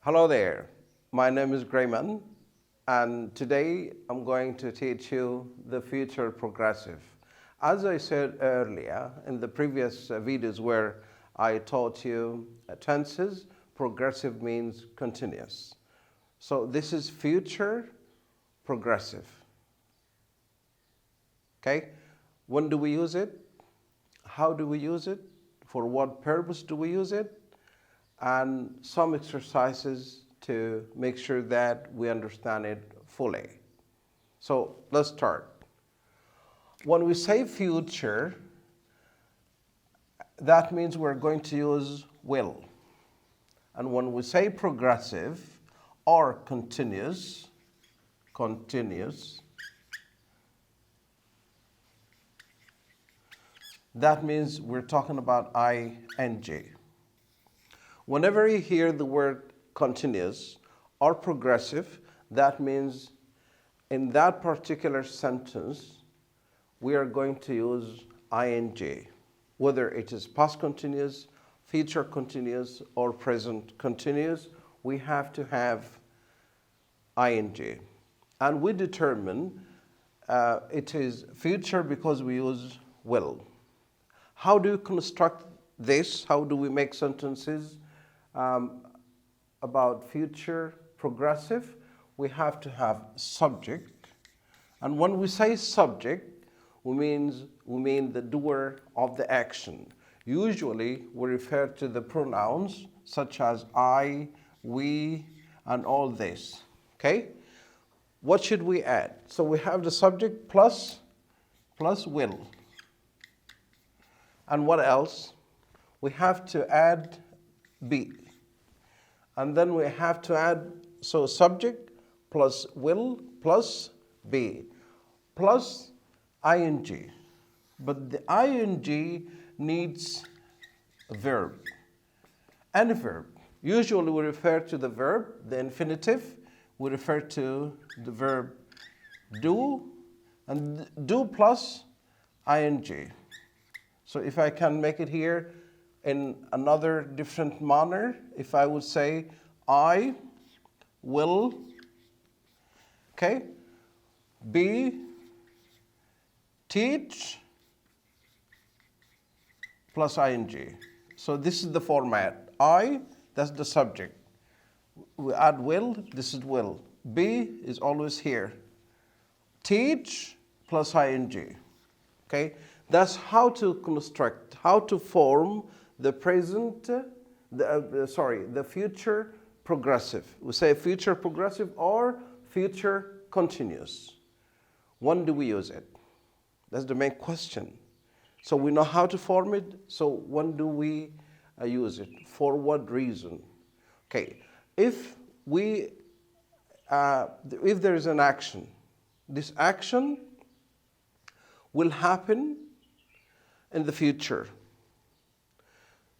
Hello there, my name is Grayman, and today I'm going to teach you the future progressive. As I said earlier in the previous videos where I taught you tenses, progressive means continuous. So this is future progressive. Okay, when do we use it? How do we use it? For what purpose do we use it? And some exercises to make sure that we understand it fully. So let's start. When we say future, that means we're going to use will. And when we say progressive or continuous, that means we're talking about ing. Whenever you hear the word continuous or progressive, that means in that particular sentence, we are going to use ing, whether it is past continuous, future continuous, or present continuous, we have to have ing. And we determine it is future because we use will. How do you construct this? How do we make sentences about future progressive? We have to have subject, and when we say subject, we mean the doer of the action. Usually we refer to the pronouns such as I, we, and all this. Okay, what should we add? So we have the subject plus will, and what else? We have to add be. And then we have to add, so subject plus will plus be plus ing. But the ing needs a verb, any verb. Usually we refer to the verb, the infinitive, we refer to the verb do, and do plus ing. So if I can make it here in another different manner, if I would say, I will, okay, be, teach, plus ing. So this is the format. I, that's the subject. We add will, this is will. Be is always here. Teach plus ing. Okay, that's how to construct, how to form the present, the future progressive. We say future progressive or future continuous. When do we use it? That's the main question. So we know how to form it, so when do we use it? For what reason? Okay, if there is an action, this action will happen in the future.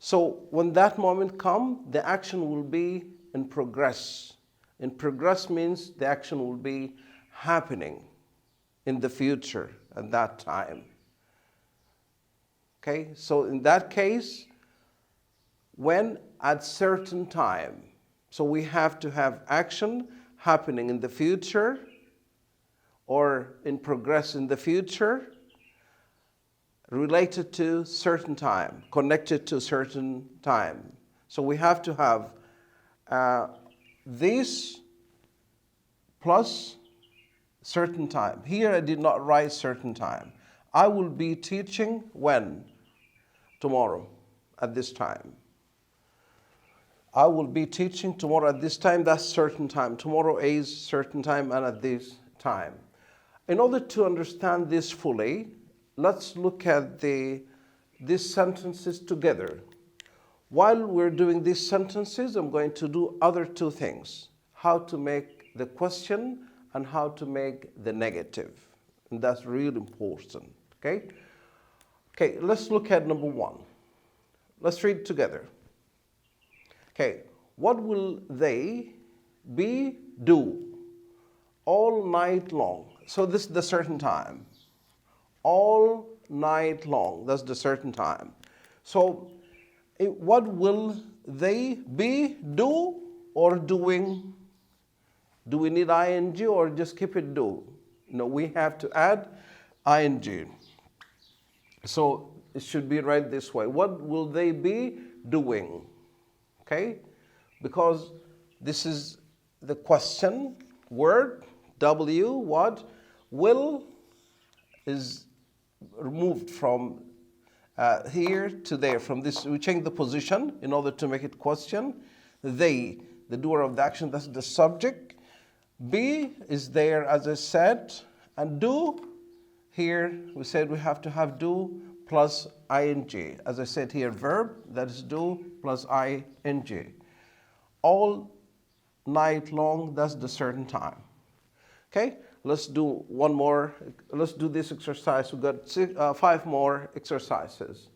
So when that moment comes, the action will be in progress. In progress means the action will be happening in the future at that time. Okay, so in that case, when at certain time, so we have to have action happening in the future or in progress in the future, related to certain time, connected to certain time. So we have to have this plus certain time. Here I did not write certain time. I will be teaching when? Tomorrow at this time. I will be teaching tomorrow at this time, that's certain time. Tomorrow is certain time and at this time. In order to understand this fully, let's look at these sentences together. While we're doing these sentences, I'm going to do other two things. How to make the question and how to make the negative. And that's really important, okay? Okay, let's look at number one. Let's read together. Okay, what will they do all night long? So this is the certain time. All night long, that's the certain time. So what will they do? or doing? Do we need ing or just keep it do? No, we have to add ing. So it should be right this way. What will they be doing? Okay? Because this is the question word, W, what? Will is removed from here to there. From this, we change the position in order to make it question. They, the doer of the action, that's the subject. Be is there, as I said, and do, here we said we have to have do plus ing. As I said here, verb, that is do plus ing. All night long, that's the certain time. Okay, let's do one more. Let's do this exercise. We've got 5 more exercises.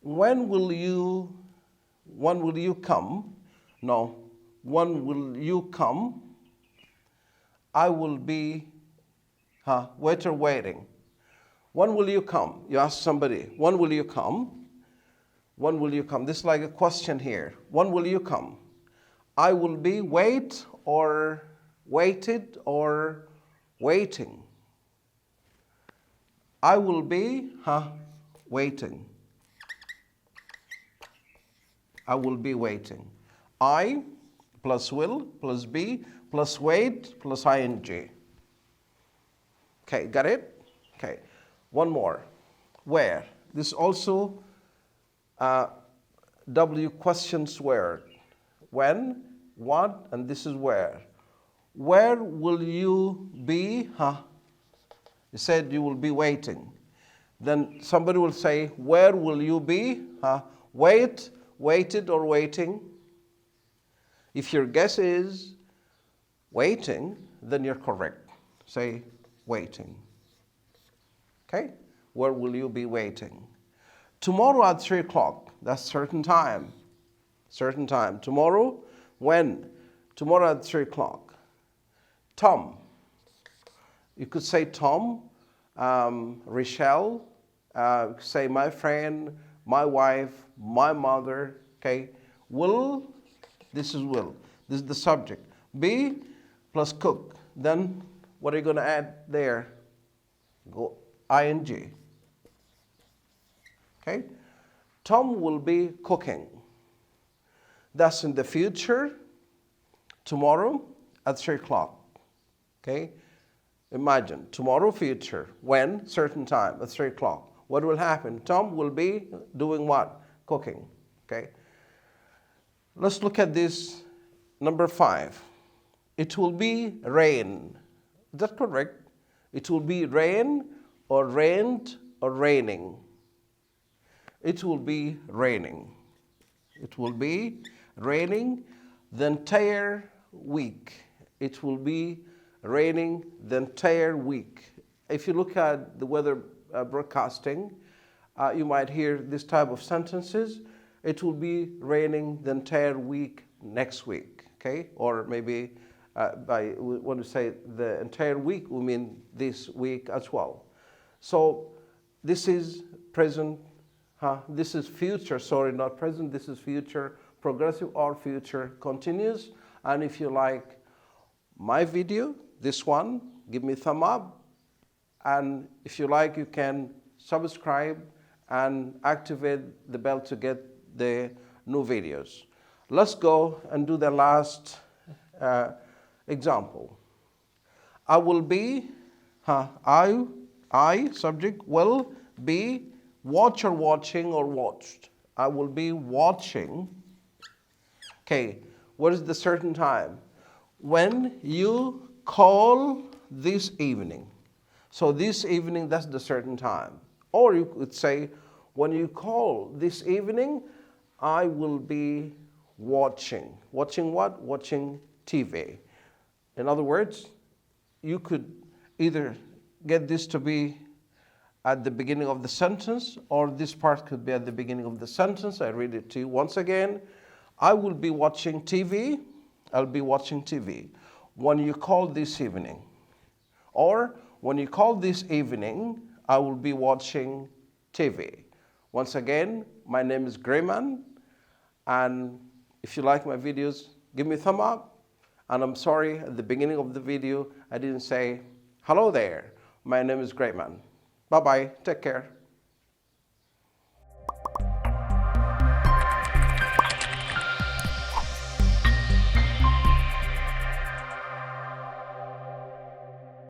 When will you come? No, when will you come? I will be, waiter waiting. When will you come? You ask somebody, when will you come? When will you come? This is like a question here. When will you come? I will be wait or waited or waiting. I will be, waiting. I will be waiting. I plus will plus be plus wait plus ing. Okay, got it? Okay, one more. Where? This also W questions where. When, what, and this is where. Where will you be? You said you will be waiting. Then somebody will say, where will you be? Wait, waited, or waiting? If your guess is waiting, then you're correct. Say waiting. Okay? Where will you be waiting? Tomorrow at 3 o'clock. That's certain time. Certain time. Tomorrow, when? Tomorrow at 3 o'clock. Tom. You could say Tom, Rochelle, you could say my friend, my wife, my mother. Okay? Will, this is will. This is the subject. Be plus cook. Then what are you going to add there? Go ing. Okay? Tom will be cooking. That's in the future, tomorrow at 3 o'clock. Okay? Imagine, tomorrow future, when? Certain time, at 3 o'clock. What will happen? Tom will be doing what? Cooking. Okay? Let's look at this, number 5. It will be rain. Is that correct? It will be rain or rained or raining. It will be raining. It will be raining the entire week. It will be raining the entire week. If you look at the weather broadcasting, you might hear this type of sentences. It will be raining the entire week next week, okay? Or maybe when we say the entire week, we mean this week as well. So this is present, this is future, sorry, not present, this is future, progressive or future continuous. And if you like my video, this one, give me a thumb up. And if you like, you can subscribe and activate the bell to get the new videos. Let's go and do the last example. I will be, I, subject, will be watch or watching or watched. I will be watching. Okay, what is the certain time? When you call this evening. So this evening, that's the certain time. Or you could say, when you call this evening, I will be watching. Watching what? Watching TV. In other words, you could either get this to be at the beginning of the sentence, or this part could be at the beginning of the sentence. I read it to you once again. I will be watching TV. I'll be watching TV. When you call this evening. Or when you call this evening, I will be watching TV. Once again, my name is Grayman. And if you like my videos, give me a thumb up. And I'm sorry, at the beginning of the video, I didn't say, hello there, my name is Greatman. Bye-bye, take care.